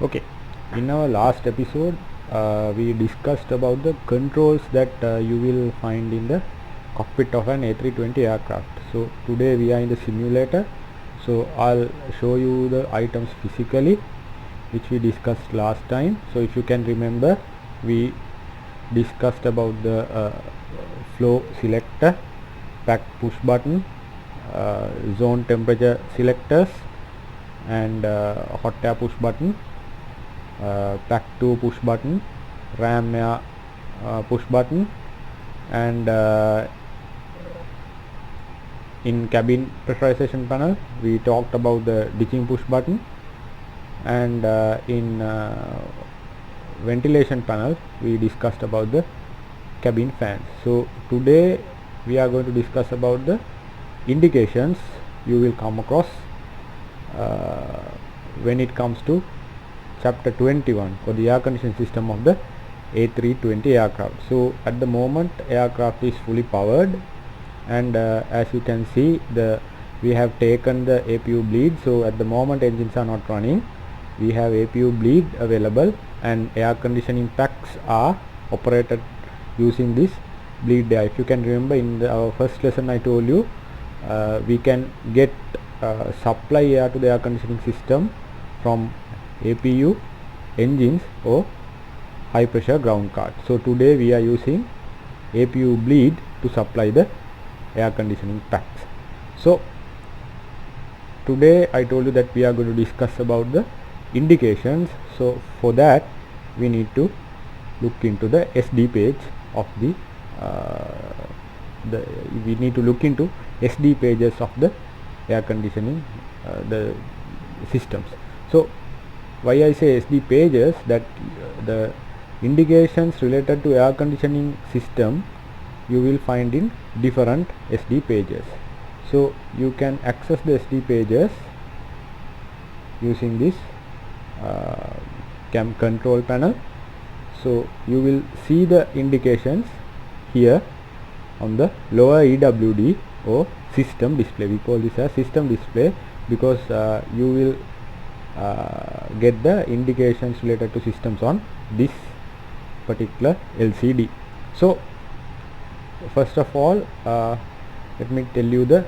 Okay, in our last episode we discussed about the controls that you will find in the cockpit of an A320 aircraft. So today we are in the simulator, so I'll show you the items physically which we discussed last time. So if you can remember, we discussed about the flow selector, pack push button, zone temperature selectors, and hot air push button, pack 2 push button, ram air push button, and in cabin pressurization panel we talked about the ditching push button, and in ventilation panel we discussed about the cabin fans. So today we are going to discuss about the indications you will come across when it comes to chapter 21 for the air conditioning system of the A320 aircraft. So at the moment aircraft is fully powered, and as you can see, we have taken the APU bleed. So at the moment engines are not running, we have APU bleed available, and air conditioning packs are operated using this bleed air. If you can remember, in our first lesson I told you we can get supply air to the air conditioning system from APU, engines, or high pressure ground card. So today we are using APU bleed to supply the air conditioning packs. So today I told you that we are going to discuss about the indications. So for that we need to look into the SDpage of we need to look into SDpages of the air conditioning the systems. So why I say SDpages, that the indications related to air conditioning system you will find in different SDpages. So you can access the SDpages using this control panel. So you will see the indications here on the lower EWD or system display. We call this as system display because you will get the indications related to systems on this particular LCD. So first of all, let me tell you the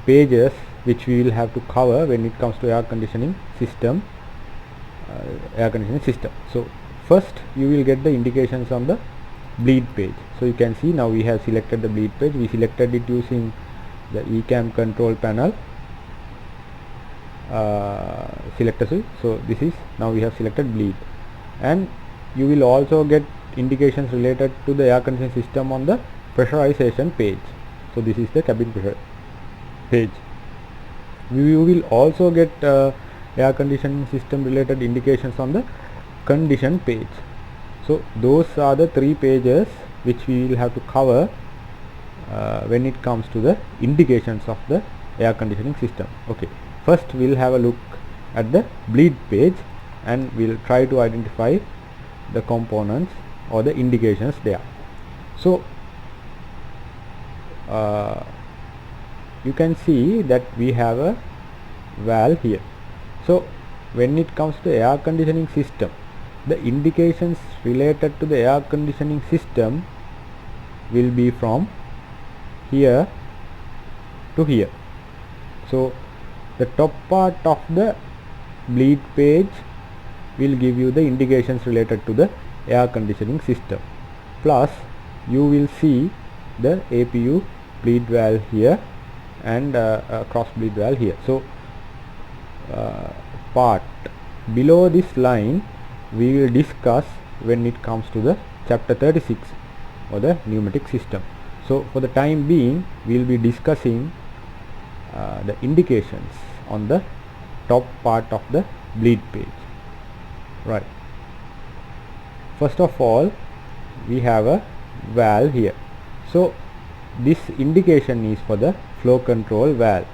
pages which we will have to cover when it comes to air conditioning system. So first you will get the indications on the bleed page. So you can see now we have selected the bleed page. We selected it using the ECAM control panel selector switch. So this is, now we have selected bleed, and you will also get indications related to the air conditioning system on the pressurization page. So this is the cabin pressure page. You will also get air conditioning system related indications on the condition page. So those are the 3 pages which we will have to cover when it comes to the indications of the air conditioning system. Okay, first we'll have a look at the bleed page and we'll try to identify the components or the indications there. So you can see that we have a valve here. So when it comes to air conditioning system, the indications related to the air conditioning system will be from here to here. So the top part of the bleed page will give you the indications related to the air conditioning system, plus you will see the APU bleed valve here and cross bleed valve here. So part below this line we will discuss when it comes to the chapter 36 or the pneumatic system. So for the time being we will be discussing the indications on the top part of the bleed page. Right, first of all we have a valve here. So this indication is for the flow control valve.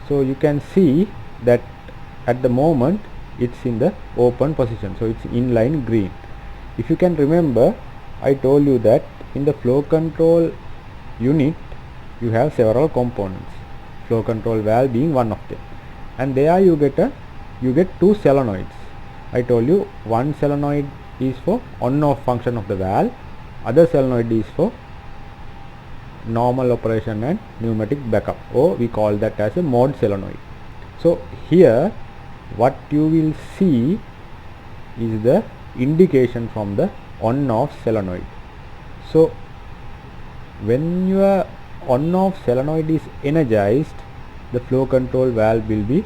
So you can see that at the moment it's in the open position, so it's inline green. If you can remember, I told you that in the flow control unit you have several components, flow control valve being one of them, and there you get 2 solenoids. I told you one solenoid is for on-off function of the valve, other solenoid is for normal operation and pneumatic backup, or we call that as a mode solenoid. So here what you will see is the indication from the on-off solenoid. So when your on-off solenoid is energized, the flow control valve will be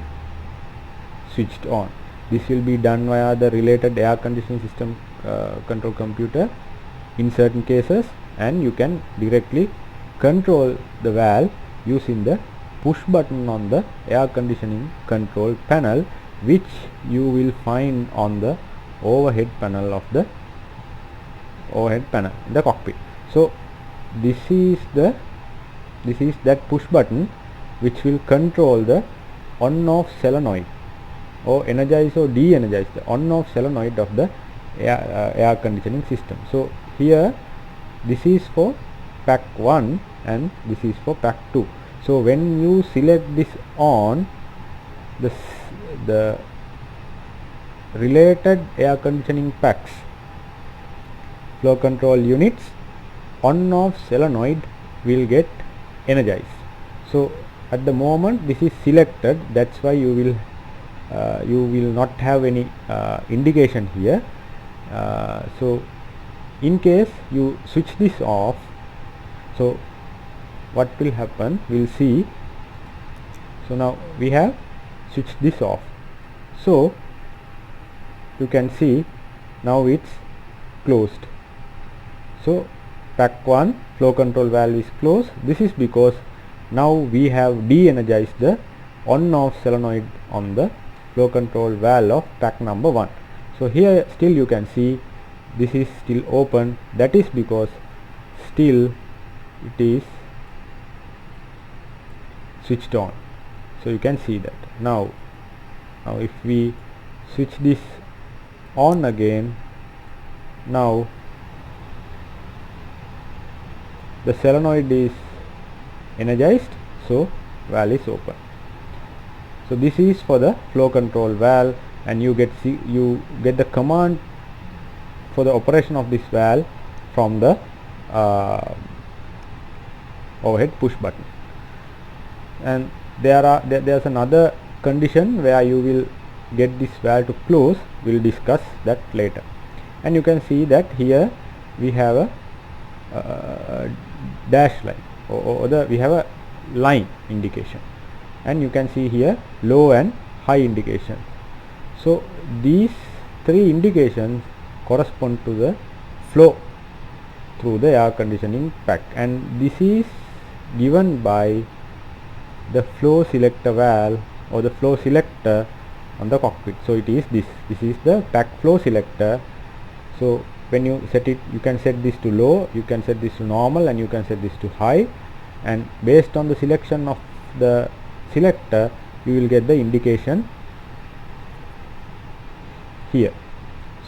switched on. This will be done via the related air conditioning system control computer in certain cases, and you can directly control the valve using the push button on the air conditioning control panel, which you will find on the overhead panel of the in the cockpit. So this is that push button which will control the on-off solenoid, or energize or de-energize the on-off solenoid of the air conditioning system. So here this is for pack 1 and this is for pack 2. So when you select this on, the related air conditioning packs flow control units on-off solenoid will get energized. So at the moment this is selected, that's why you will not have any indication here. So in case you switch this off, so what will happen, we'll see. So now we have switched this off, so you can see now it's closed. So pack 1 flow control valve is closed. This is because now we have de-energized the on-off solenoid on the flow control valve of pack number 1. So here still you can see this is still open, that is because still it is switched on. So you can see that now if we switch this on again, now the solenoid is energized, so valve is open. So this is for the flow control valve, and you get the command for the operation of this valve from the overhead push button. And there's another condition where you will get this valve to close. We'll discuss that later. And you can see that here we have a dash line, or we have a line indication, and you can see here low and high indication. So these three indications correspond to the flow through the air conditioning pack, and this is given by the flow selector valve or the flow selector on the cockpit. So it is this is the pack flow selector. So when you set it, you can set this to low, you can set this to normal, and you can set this to high, and based on the selection of the selector you will get the indication here.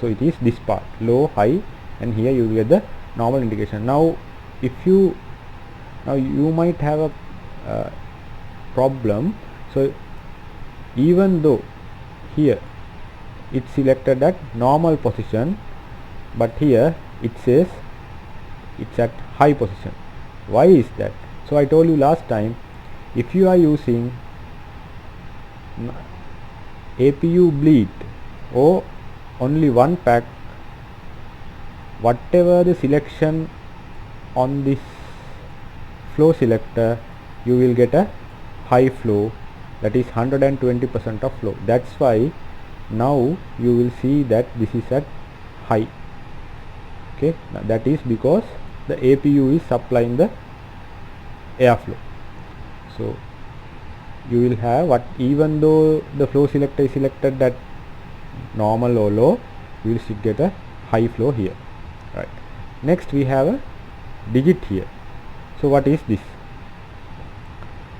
So it is this part, low, high, and here you will get the normal indication. Now you might have a problem. So even though here it's selected at normal position, but here it says it's at high position. Why is that? So I told you last time, if you are using APU bleed or only one pack, whatever the selection on this flow selector, you will get a high flow, that is 120% of flow. That's why now you will see that this is at high. Okay, now that is because the APU is supplying the airflow. So you will have what, even though the flow selector is selected at normal or low, you will still get a high flow here. Right. Next we have a digit here. So what is this?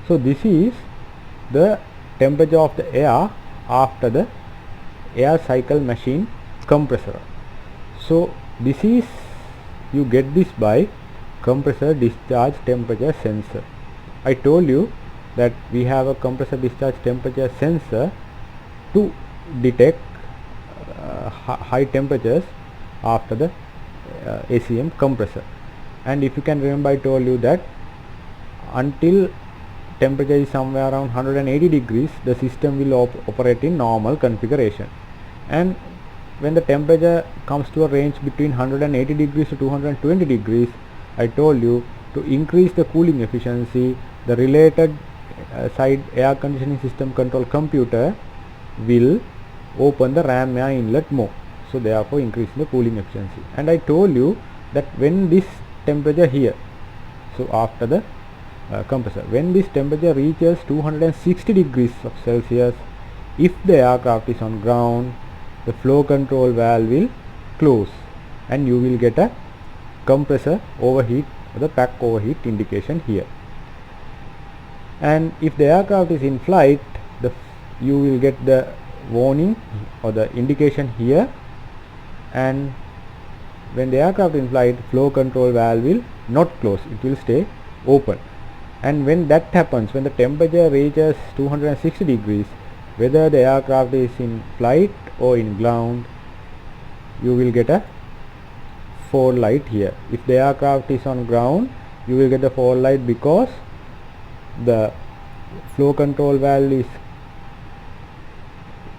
So this is the temperature of the air after the air cycle machine compressor. So this is, you get this by compressor discharge temperature sensor. I told you that we have a compressor discharge temperature sensor to detect high temperatures after the ACM compressor. And if you can remember, I told you that until temperature is somewhere around 180 degrees, the system will operate in normal configuration. And when the temperature comes to a range between 180 degrees to 220 degrees, I told you to increase the cooling efficiency, the related side air conditioning system control computer will open the ram air inlet more, so therefore increasing the cooling efficiency. And I told you that when this temperature here, so after the compressor, when this temperature reaches 260 degrees of Celsius, if the aircraft is on ground, the flow control valve will close and you will get a compressor overheat or the pack overheat indication here. And if the aircraft is in flight, you will get the warning or the indication here, and when the aircraft is in flight, flow control valve will not close, it will stay open. And when that happens, when the temperature reaches 260 degrees, whether the aircraft is in flight or in ground, you will get a fall light here. If the aircraft is on ground, you will get the fall light because the flow control valve is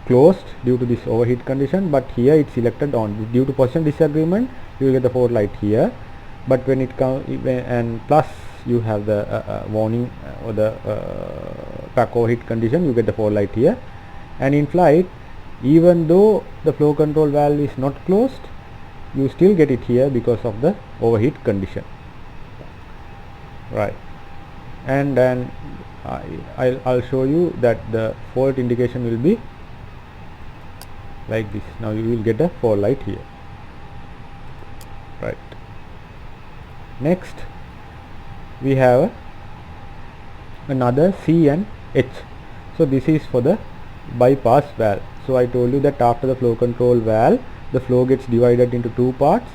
closed due to this overheat condition, but here it's selected on. Due to position disagreement, you will get the fall light here, but when it comes, and plus you have the warning or the pack overheat condition, you get the fall light here. And in flight, even though the flow control valve is not closed, you still get it here because of the overheat condition, right? And then I'll show you that the fault indication will be like this. Now you will get a fall light here, right? Next we have another C and H. So this is for the bypass valve. So I told you that after the flow control valve, the flow gets divided into two parts.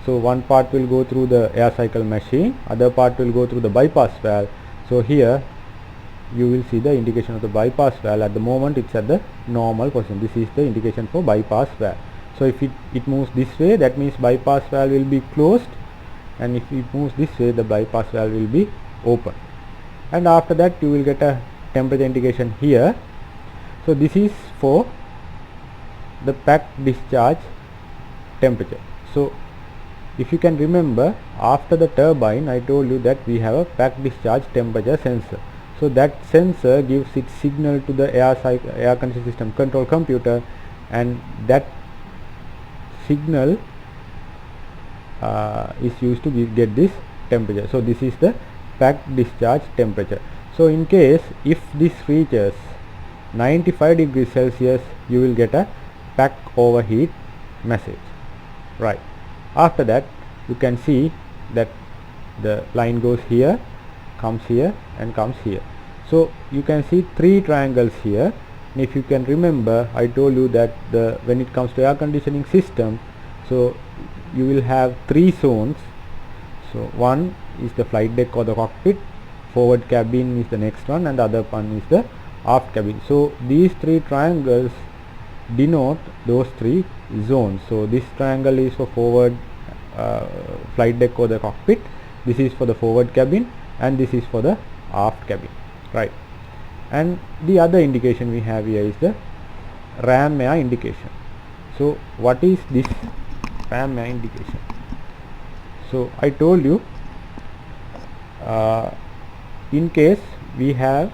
So one part will go through the air cycle machine, other part will go through the bypass valve. So here you will see the indication of the bypass valve. At the moment it's at the normal position. This is the indication for bypass valve. So if it moves this way, that means bypass valve will be closed, and if it moves this way, the bypass valve will be open. And after that you will get a temperature indication here. So this is for the pack discharge temperature. So if you can remember, after the turbine I told you that we have a pack discharge temperature sensor. So that sensor gives its signal to the air conditioning system control computer, and that signal is used to get this temperature. So this is the pack discharge temperature. So in case if this reaches 95 degrees Celsius, you will get a pack overheat message, right? After that you can see that the line goes here, comes here and comes here. So you can see three triangles here. And if you can remember, I told you that when it comes to air conditioning system, so you will have three zones. So one is the flight deck or the cockpit, forward cabin is the next one, and the other one is the aft cabin. So these three triangles denote those three zones. So this triangle is for forward flight deck or the cockpit, this is for the forward cabin, and this is for the aft cabin, right? And the other indication we have here is the ram air indication. So what is this ram air indication? So I told you in case we have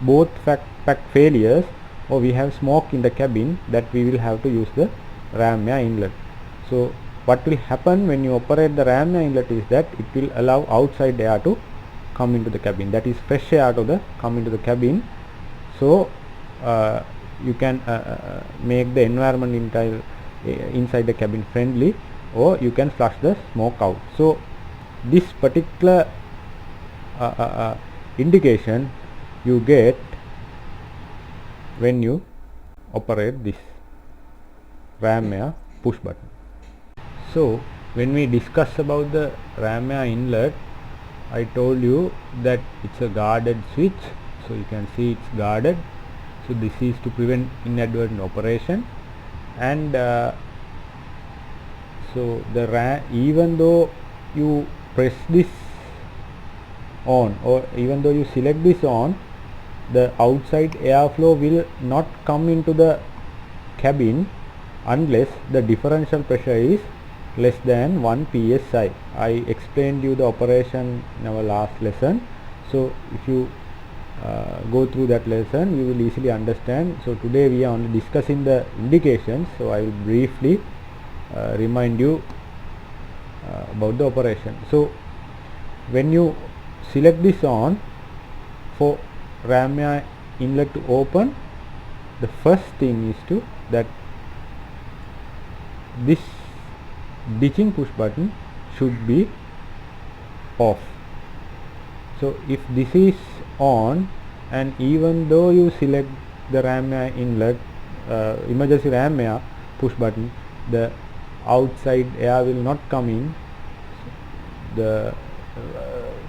both pack failures or we have smoke in the cabin, that we will have to use the ram air inlet. So what will happen when you operate the ram air inlet is that it will allow outside air to come into the cabin, that is fresh air to come into the cabin. So you can make the environment inside the cabin friendly, or you can flush the smoke out. So this particular indication you get when you operate this ram air push button. So when we discuss about the ram air inlet, I told you that it's a guarded switch. So you can see it's guarded. So this is to prevent inadvertent operation, and so the even though you press this on, or even though you select this on, the outside airflow will not come into the cabin unless the differential pressure is less than 1 psi. I explained you the operation in our last lesson, so if you go through that lesson you will easily understand. So today we are only discussing the indications, so I will briefly remind you about the operation. So when you select this on, for ram air inlet to open, the first thing is to that this ditching push button should be off. So if this is on, and even though you select the ram air inlet emergency ram air push button, the outside air will not come in. The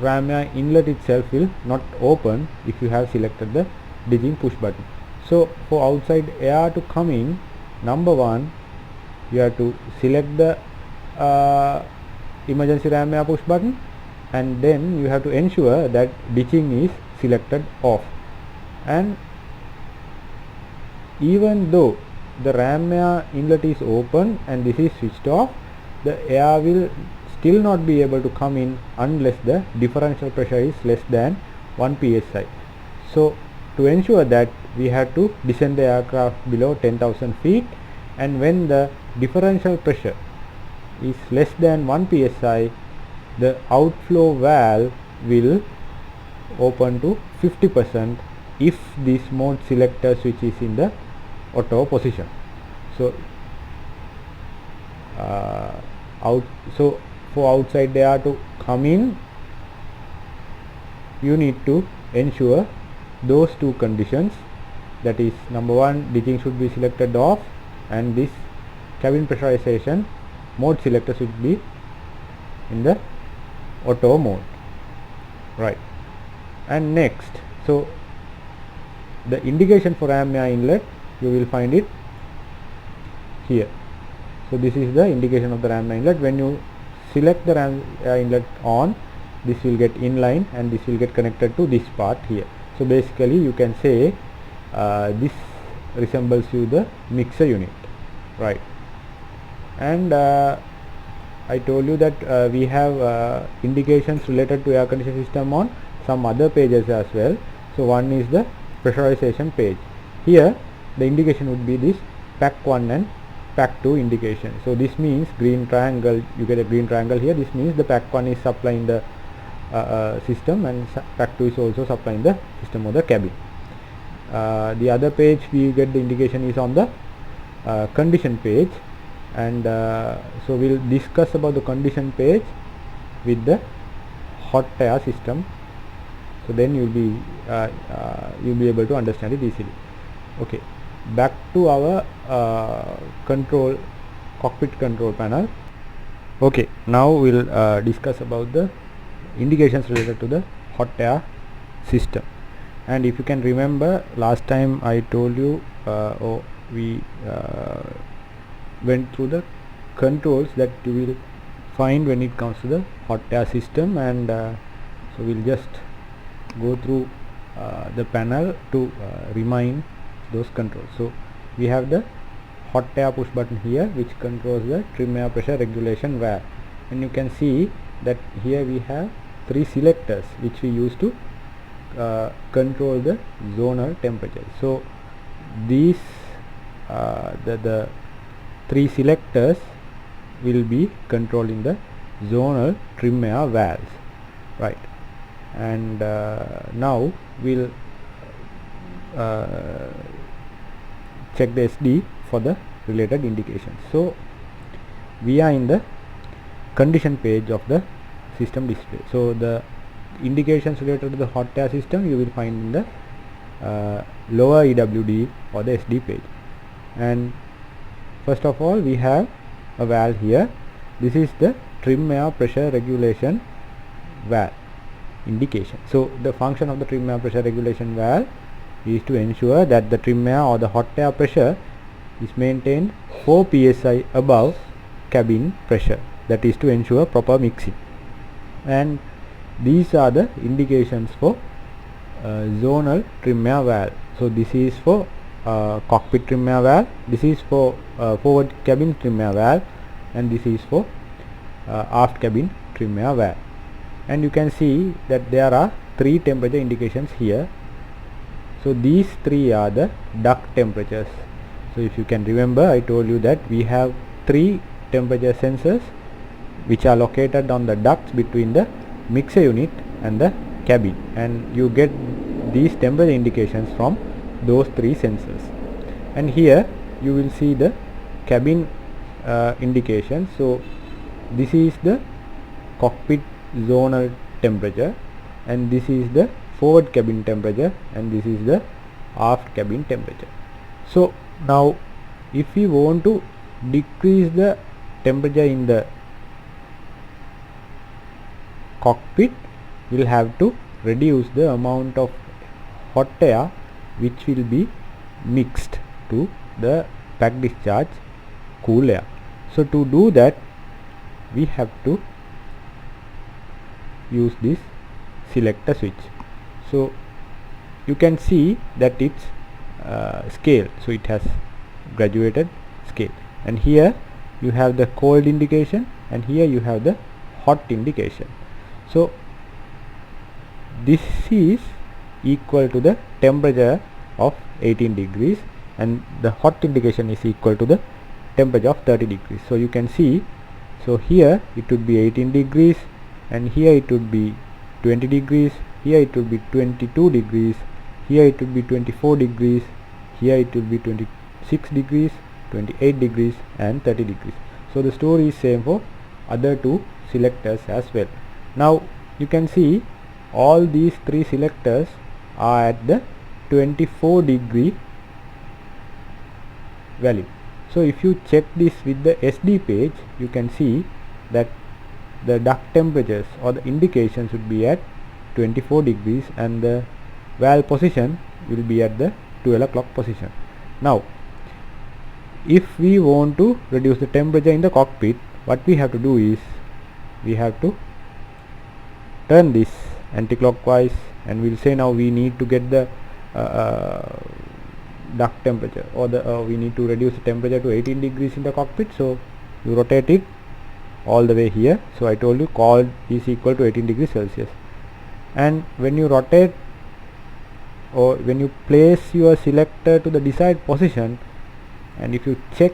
ram air inlet itself will not open if you have selected the ditching push button. So for outside air to come in, number one, you have to select the emergency ram air push button, and then you have to ensure that ditching is selected off. And even though the ram air inlet is open and this is switched off, the air will still not be able to come in unless the differential pressure is less than 1 psi. So to ensure that, we have to descend the aircraft below 10,000 feet, and when the differential pressure is less than 1 psi, the outflow valve will open to 50% if this mode selector switch is in the auto position. So for outside air to come in, you need to ensure those two conditions, that is, number one, ditching should be selected off, and this cabin pressurization mode selector should be in the auto mode, right? And next, so the indication for ram air inlet, you will find it here. So this is the indication of the ram air inlet. When you select the ram air inlet on, this will get inline and this will get connected to this part here. So basically you can say this resembles you the mixer unit, right? And I told you that we have indications related to air conditioning system on some other pages as well. So one is the pressurization page. Here the indication would be this pack 1 and pack 2 indication. So this means green triangle, you get a green triangle here. This means the pack 1 is supplying the system, and pack 2 is also supplying the system or the cabin. The other page we get the indication is on the condition page, and so we'll discuss about the condition page with the hot air system. So then you'll be able to understand it easily. Okay, back to our cockpit control panel. Okay, now we'll discuss about the indications related to the hot air system. And if you can remember, last time I told you we went through the controls that you will find when it comes to the hot air system, and so we'll just go through the panel to remind those controls. So we have the hot air push button here, which controls the trim air pressure regulation valve, and you can see that here we have 3 selectors which we use to control the zonal temperature. So these the 3 selectors will be controlling the zonal trim air valves, right? And now we'll check the SD for the related indications. So we are in the condition page of the system display. So the indications related to the hot air system you will find in the lower EWD or the SD page. And first of all, we have a valve here. This is the trim air pressure regulation valve indication. So the function of the trim air pressure regulation valve is to ensure that the trim air or the hot air pressure is maintained 4 psi above cabin pressure, that is to ensure proper mixing. And these are the indications for zonal trim air valve. So this is for cockpit trim air valve, this is for forward cabin trim air valve, and this is for aft cabin trim air valve. And you can see that there are 3 temperature indications here. So these 3 are the duct temperatures. So if you can remember, I told you that we have 3 temperature sensors which are located on the ducts between the mixer unit and the cabin, and you get these temperature indications from those 3 sensors. And here you will see the cabin indication. So this is the cockpit zonal temperature, and this is the forward cabin temperature, and this is the aft cabin temperature. So now if we want to decrease the temperature in the cockpit, we will have to reduce the amount of hot air which will be mixed to the back discharge cool air. So to do that, we have to use this selector switch. So you can see that it's scale, so it has graduated scale, and here you have the cold indication, and here you have the hot indication. So this is equal to the temperature of 18 degrees, and the hot indication is equal to the temperature of 30 degrees. So you can see, so here it would be 18 degrees, and here it would be 20 degrees, here it would be 22 degrees, here it would be 24 degrees, here it would be 26 degrees, 28 degrees, and 30 degrees. So the story is same for other 2 selectors as well. Now you can see all these 3 selectors are at the 24 degree value. So if you check this with the SDpage, you can see that the duct temperatures or the indications would be at 24 degrees, and the valve position will be at the 12 o'clock position. Now if we want to reduce the temperature in the cockpit, what we have to do is we have to turn this anti-clockwise, and we will say now we need to get the duct temperature, or we need to reduce the temperature to 18 degrees in the cockpit. So you rotate it all the way here. So I told you cold is equal to 18 degrees Celsius, and when you rotate, or when you place your selector to the desired position, and if you check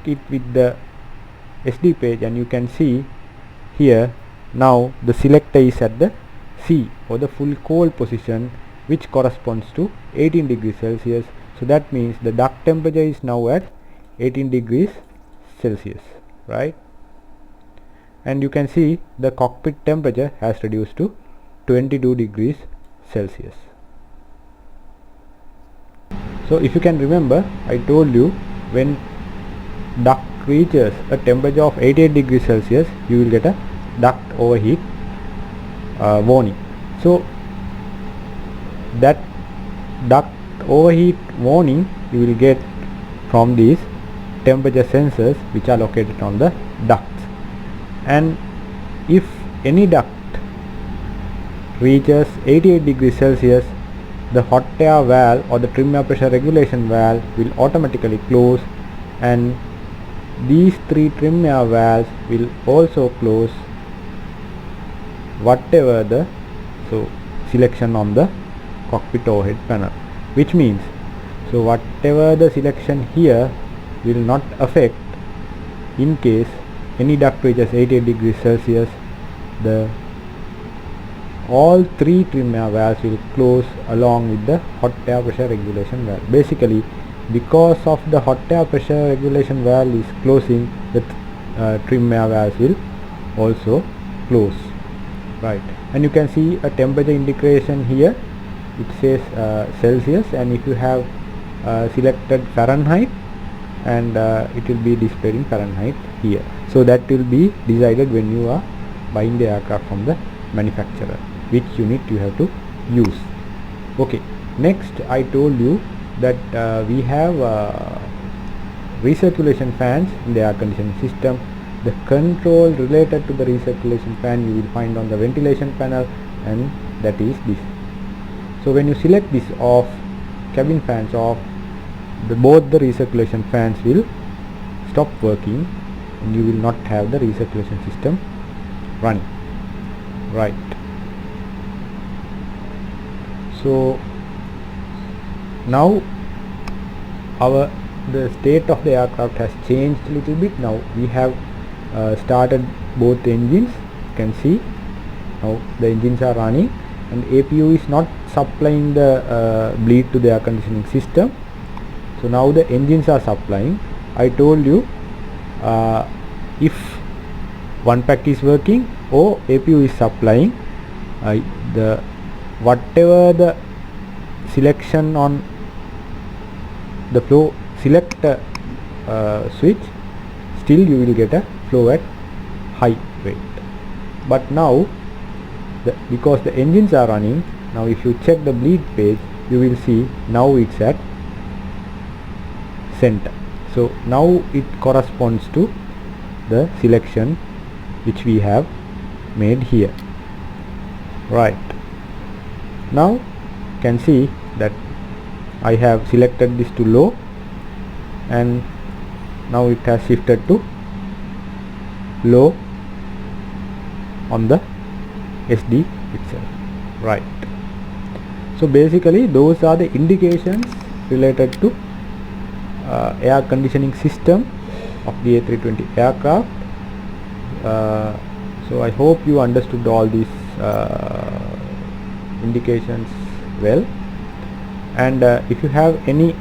it with the SDpage, and you can see here now the selector is at the C, or the full cold position, which corresponds to 18 degrees Celsius. So that means the duct temperature is now at 18 degrees Celsius, right? And you can see the cockpit temperature has reduced to 22 degrees Celsius. So if you can remember, I told you when duct reaches a temperature of 88 degrees Celsius, you will get a duct overheat warning. So that duct overheat warning you will get from these temperature sensors which are located on the ducts. And if any duct reaches 88 degrees Celsius, the hot air valve or the trim air pressure regulation valve will automatically close, and these 3 trim air valves will also close whatever the selection on the cockpit overhead panel, which means so whatever the selection here will not affect in case any duct reaches 88 degrees Celsius. The all 3 trim air valves will close along with the hot air pressure regulation valve. Basically, because of the hot air pressure regulation valve is closing, the trim air valves will also close, right? And you can see a temperature indication here. It says Celsius, and if you have selected Fahrenheit, and it will be displayed in Fahrenheit here. So that will be decided when you are buying the aircraft from the manufacturer, which unit you have to use. Okay, next I told you that we have recirculation fans in the air conditioning system. The control related to the recirculation fan you will find on the ventilation panel, and that is this. So when you select this off, cabin fans off, both the recirculation fans will stop working and you will not have the recirculation system running. Right. So now the state of the aircraft has changed a little bit. Now we have started both engines. You can see now the engines are running and APU is not supplying the bleed to the air conditioning system. So now the engines are supplying. I told you if one pack is working or APU is supplying, the whatever the selection on the flow selector switch, still you will get a flow at high rate. But now because the engines are running, now if you check the bleed page, you will see now it's at center. So now it corresponds to the selection which we have made here. Right. Now you can see that I have selected this to low and now it has shifted to low on the SD itself. Right. So basically those are the indications related to air conditioning system of the A320 aircraft. So I hope you understood all these indications well, and if you have any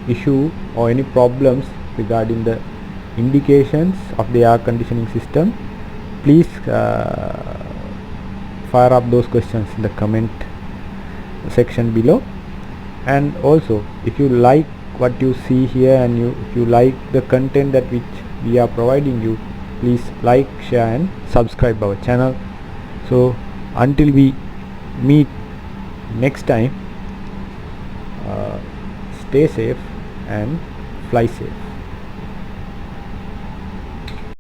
issue or any problems regarding the indications of the air conditioning system, please fire up those questions in the comment section below. And also if you like what you see here and if you like the content that which we are providing you, please like, share and subscribe our channel. So until we meet next time, stay safe and fly safe.